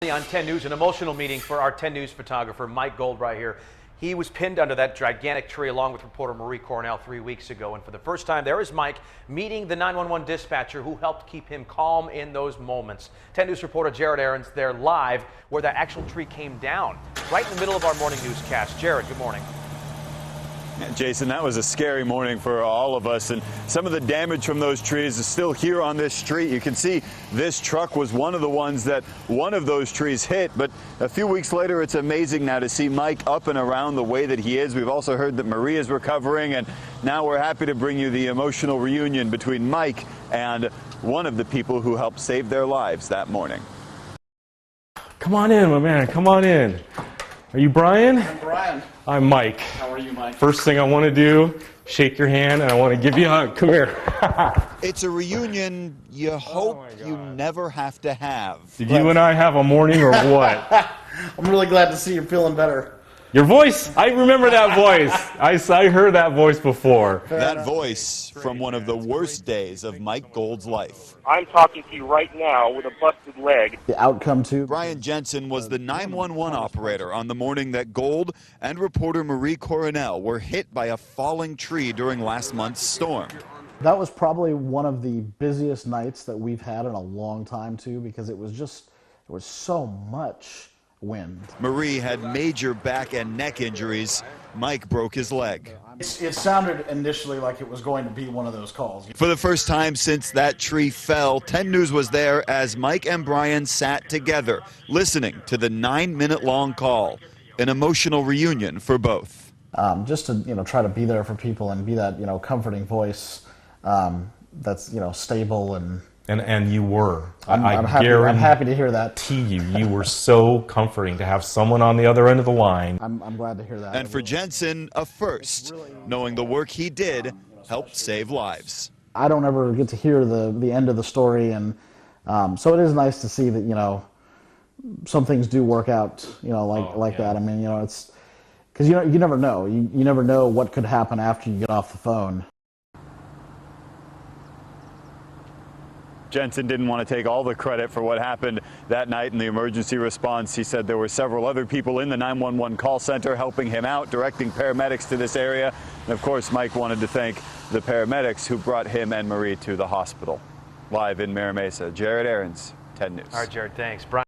On 10 News, an emotional meeting for our 10 News photographer, Mike Gold, right here. He was pinned under that gigantic tree along with reporter Marie Cornell 3 weeks ago. And for the first time, there is Mike meeting the 911 dispatcher who helped keep him calm in those moments. 10 News reporter Jared Aarons there live where that actual tree came down, right in the middle of our morning newscast. Jared, good morning. Jason, that was a scary morning for all of us, and some of the damage from those trees is still here on this street. You can see this truck was one of the ones that one of those trees hit, but a few weeks later, it's amazing now to see Mike up and around the way that he is. We've also heard that Marie is recovering, and now we're happy to bring you the emotional reunion between Mike and one of the people who helped save their lives that morning. Come on in, my man, come on in. Are you Brian? I'm Brian. I'm Mike. How are you, Mike? First thing I want to do, shake your hand, and I want to give you a hug. Come here. It's a reunion you hope you never have to have. Did you and I have a morning or what? I'm really glad to see you're feeling better. Your voice, I remember that voice. I heard that voice before. That voice from one of the worst days of Mike Gold's life. I'm talking to you right now with a busted leg. The outcome too. Brian Jensen was the 911 operator on the morning that Gold and reporter Marie Cornell were hit by a falling tree during last month's storm. That was probably one of the busiest nights that we've had in a long time too, because there was so much wind. Marie had major back and neck injuries. Mike broke his leg. It sounded initially like it was going to be one of those calls. For the first time since that tree fell, 10 News was there as Mike and Brian sat together, listening to the 9-minute-long call. An emotional reunion for both. Just to try to be there for people and be that comforting voice that's stable and you were. I'm happy to hear that. You were so comforting to have someone on the other end of the line. I'm glad to hear that. And for Jensen, a first, knowing the work he did helped save lives. I don't ever get to hear the end of the story, and so it is nice to see that some things do work out like that. I mean it's because you never know. You never know what could happen after you get off the phone. Jensen didn't want to take all the credit for what happened that night in the emergency response. He said there were several other people in the 911 call center helping him out, directing paramedics to this area. And of course, Mike wanted to thank the paramedics who brought him and Marie to the hospital. Live in Mira Mesa, Jared Aarons, 10 News. All right, Jared, thanks. Brian